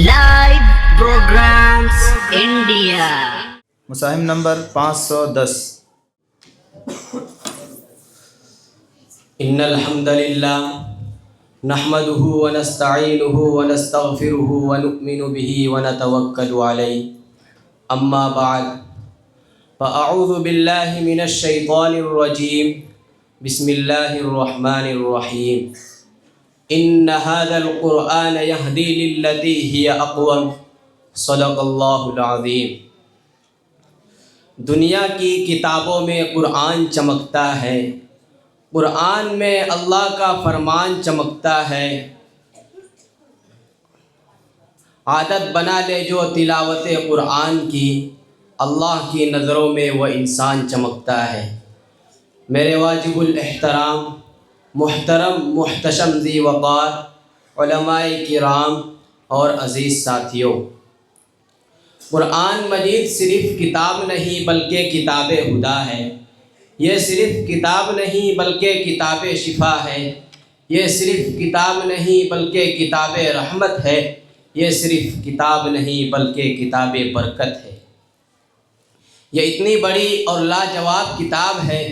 Live Programs India. مصاحف number 510. ان الحمد للہ نحمده ونستعینه ونستغفره ونؤمن به ونتوکل علیہ اما بعد فاعوذ باللہ من الشیطان الرجیم بسم اللہ الرحمن الرحیم ان هذا القرآن يهدي للتي هي اقوم صدق اللہ العظیم. دنیا کی کتابوں میں قرآن چمکتا ہے، قرآن میں اللہ کا فرمان چمکتا ہے. عادت بنا لے جو تلاوت قرآن کی، اللہ کی نظروں میں وہ انسان چمکتا ہے. میرے واجب الاحترام محترم محتشم ذی وقار علماء کرام اور عزیز ساتھیوں، قرآن مجید صرف کتاب نہیں بلکہ کتاب ہدا ہے. یہ صرف کتاب نہیں بلکہ کتاب شفا ہے. یہ صرف کتاب نہیں بلکہ کتاب رحمت ہے. یہ صرف کتاب نہیں بلکہ کتاب برکت ہے. یہ اتنی بڑی اور لاجواب کتاب ہے.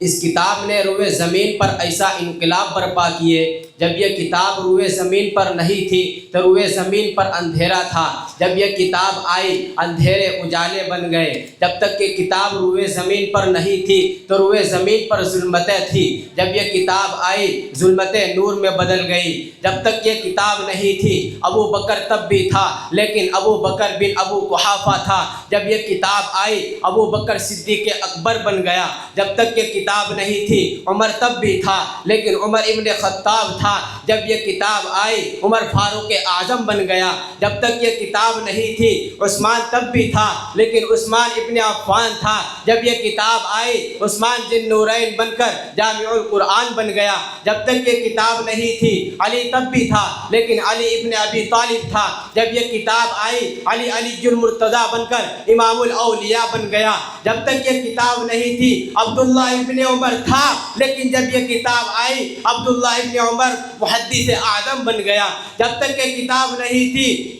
اس کتاب نے روئے زمین پر ایسا انقلاب برپا کیے. جب یہ کتاب روئے زمین پر نہیں تھی تو روئے زمین پر اندھیرا تھا. جب یہ کتاب آئی اندھیرے اجالے بن گئے. جب تک کہ کتاب روئے زمین پر نہیں تھی تو روئے زمین پر ظلمتیں تھی. جب یہ کتاب آئی ظلمتیں نور میں بدل گئی. جب تک یہ کتاب نہیں تھی ابو بکر تب بھی تھا لیکن ابو بکر بن ابو قحافہ تھا. جب یہ کتاب آئی ابو بکر صدیق اکبر بن گیا. جب تک یہ کتاب نہیں تھی عمر تب بھی تھا لیکن عمر ابن خطاب تھا. جب یہ کتاب آئی عمر فاروق اعظم بن گیا. جب تک یہ کتاب نہیں تھی عثمان تب بھی تھا لیکن عثمان ابن عفان تھا. جب یہ کتاب آئی عثمان ذی نورین بن کر جامع القرآن بن گیا. جب تک یہ کتاب نہیں تھی علی تب بھی تھا لیکن علی ابن ابی طالب تھا. جب یہ کتاب آئی علی المرتضیٰ بن کر امام الاولیاء بن گیا. جب تک یہ کتاب نہیں تھی عبداللہ ابن عمر تھا لیکن جب یہ کتاب آئی عبداللہ ابن عمر محدث اعظم بن گیا. جب تک یہ کتاب نہیں تھی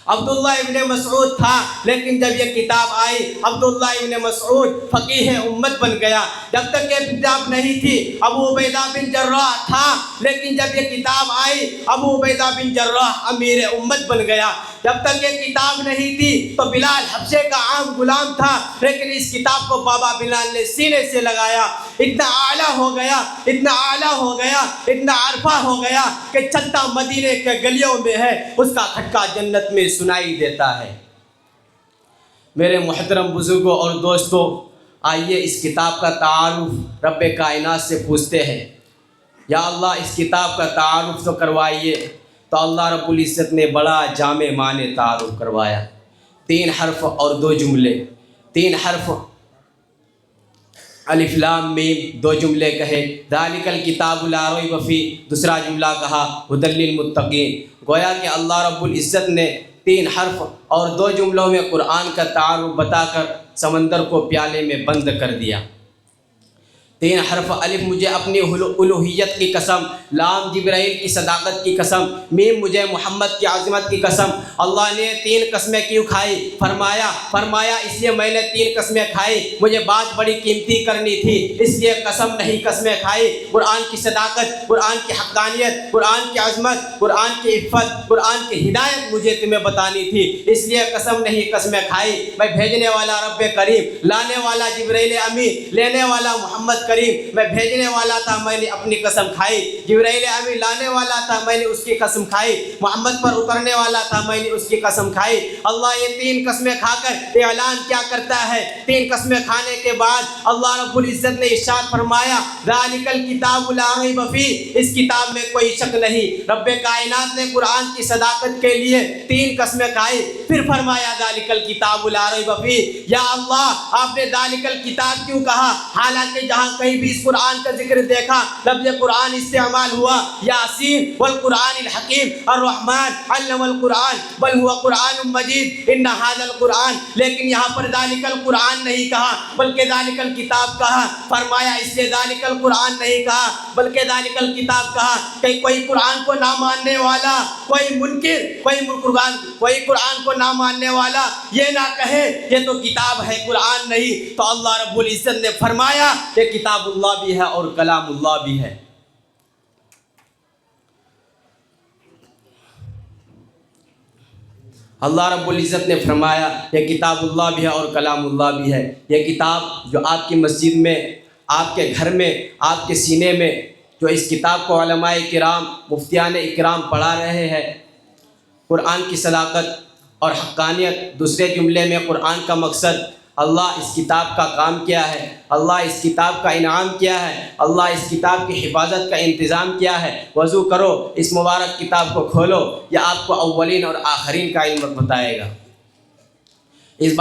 عبداللہ ابن مسعود تھا لیکن جب یہ کتاب آئی عبداللہ ابن مسعود فقیہ امت بن گیا. جب تک یہ کتاب نہیں تھی ابو عبیدہ بن جراح تھا لیکن جب یہ کتاب آئی ابو عبیدہ بن جراح امیر امت بن گیا. جب تک یہ کتاب نہیں تھی تو بلال حبشے کا عام غلام تھا لیکن اس کتاب کو بابا بلال نے سینے سے لگایا. اتنا اعلیٰ ہو گیا، اتنا اعلیٰ ہو گیا، اتنا عرفہ ہو گیا کہ چلتا مدینے کے گلیوں میں ہے اس کا کھٹکا جنت میں سنائی دیتا ہے. میرے محترم بزرگوں اور دوستوں، آئیے اس کتاب کا تعارف رب کائنات سے پوچھتے ہیں. یا اللہ اس کتاب کا تعارف تو کروائیے. تو اللہ رب العزت نے بڑا جامع معنی تعارف کروایا. 3 حرف اور 2 جملے. 3 حرف الف لام میم، 2 جملے کہے ذالک الکتاب لا ریب فیہ، دوسرا جملہ کہا ھدی للمتقین. گویا کہ اللہ رب العزت نے 3 حرف اور 2 جملوں میں قرآن کا تعارف بتا کر سمندر کو پیالے میں بند کر دیا. 3 حرف الف مجھے اپنی الوہیت کی قسم، لام جبرائیل کی صداقت کی قسم، میم مجھے محمد کی عظمت کی قسم. اللہ نے 3 قسمیں کیوں کھائی؟ فرمایا اس لیے میں نے 3 قسمیں کھائی، مجھے بات بڑی قیمتی کرنی تھی اس لیے قسم نہیں قسمیں کھائی. قرآن کی صداقت، قرآن کی حقانیت، قرآن کی عظمت، قرآن کی عفت، قرآن کی ہدایت مجھے تمہیں بتانی تھی اس لیے قسم نہیں قسمیں کھائی. میں بھیجنے والا رب کریم، لانے والا جبرائیل امین، لینے والا محمد کریم، میں بھیجنے والا تھا میں نے اپنی قسم کھائی. جبرائیل امین لانے والا تھا میں نے اس کی قسم کھائی. محمد پر اترنے والا تھا میں نے اس کی قسم کھائی. اللہ یہ 3 قسمیں کھا کر اعلان کیا کرتا ہے؟ 3 قسمیں کھانے کے بعد اللہ رب العزت نے ارشاد فرمایا ذالک الکتاب لا ریب فیہ، اس کتاب میں کوئی شک نہیں. رب کائنات نے قرآن کی صداقت کے لیے 3 قسمیں کھائی. پھر فرمایا ذالک الکتاب لا ریب فیہ. یا اللہ آپ نے ذالک الکتاب کیوں کہا حالانکہ جہاں کہیں بھی اس قرآن کا ذکر دیکھا لفظ قرآن استعمال ہوا، یاسین والقرآن الحکیم الرحمن علم القرآن بل ہوا قرآن مجید ان ھذا القرآن، لیکن یہاں پر ذالک القرآن نہیں کہا بلکہ ذالک الکتاب کہا۔ فرمایا اس لیے ذالک القرآن نہیں کہا بلکہ ذالک الکتاب کہا کہ کوئی قرآن کو نہ ماننے والا، کوئی منکر، کوئی قرآن کو نہ ماننے والا یہ نہ کہے یہ تو کتاب ہے قرآن نہیں، تو اللہ رب العزت نے فرمایا کہ کتاب اللہ بھی ہے اور کلام اللہ بھی ہے۔ اللہ رب العزت نے فرمایا یہ کتاب اللہ بھی ہے اور کلام اللہ بھی ہے۔ یہ کتاب جو آپ کی مسجد میں، آپ کے گھر میں، آپ کے سینے میں جو اس کتاب کو علماء کرام، مفتیان اکرام پڑھا رہے ہیں، قرآن کی صداقت اور حقانیت، دوسرے جملے میں قرآن کا مقصد، اللہ اس کتاب کا کام کیا ہے، اللہ اس کتاب کا انعام کیا ہے، اللہ اس کتاب کی حفاظت کا انتظام کیا ہے۔ وضو کرو، اس مبارک کتاب کو کھولو، یہ آپ کو اولین اور آخرین کا علم بتائے گا۔ اس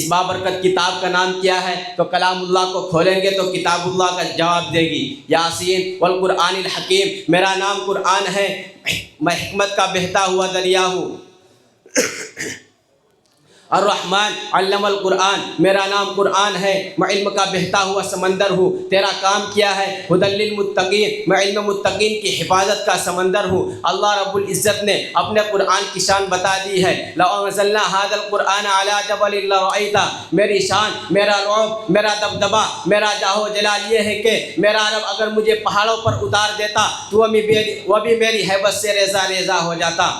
بابرکت کتاب کا نام کیا ہے؟ تو کلام اللہ کو کھولیں گے تو کتاب اللہ کا جواب دے گی، یاسین والقرآن الحکیم، میرا نام قرآن ہے، میں حکمت کا بہتا ہوا دریا ہوں۔ الرحمن علم القرآن، میرا نام قرآن ہے، میں علم کا بہتا ہوا سمندر ہوں۔ تیرا کام کیا ہے؟ ھدی للمتقین، میں علم متقین کی حفاظت کا سمندر ہوں۔ اللہ رب العزت نے اپنے قرآن کی شان بتا دی ہے، لو انزلنا ھذا القرآن علی جبل لرأیتہ، میری شان، میرا رعب، میرا دبدبہ، میرا جاہ و جلال یہ ہے کہ میرا رب اگر مجھے پہاڑوں پر اتار دیتا تو وہ بھی میری ہیبت سے ریزہ ریزہ ہو جاتا۔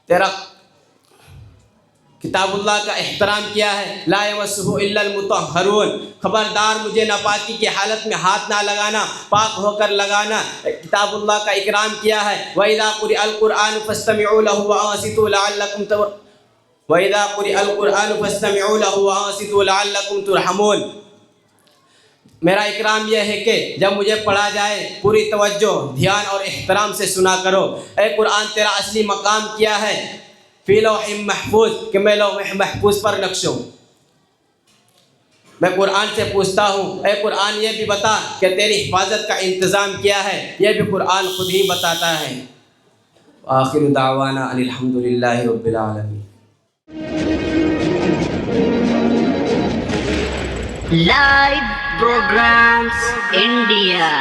تیرا کتاب اللہ کا احترام کیا ہے؟ لا یمسہ الا المطہرون، خبردار مجھے ناپاکی کی حالت میں ہاتھ نہ لگانا، پاک ہو کر لگانا۔ کتاب اللہ کا اکرام کیا ہے؟ وَإِذَا قُرِئَ الْقُرْآنُ فَاسْتَمِعُوا لَهُ وَأَنصِتُوا لَعَلَّكُمْ تُرْحَمُونَ۔ میرا اکرام یہ ہے کہ جب مجھے پڑھا جائے پوری توجہ، دھیان اور احترام سے سنا کرو۔ اے قرآن تیرا اصلی مقام کیا ہے؟ فی لوح محفوظ، کہ میں لوح محفوظ پر نقش ہوں۔ میں قرآن سے پوچھتا ہوں اے قرآن یہ بھی بتا کہ تیری حفاظت کا انتظام کیا ہے، یہ بھی قرآن خود ہی بتاتا ہے۔ آخر دعوانا ان الحمدللہ رب العالمین۔ Live programs India.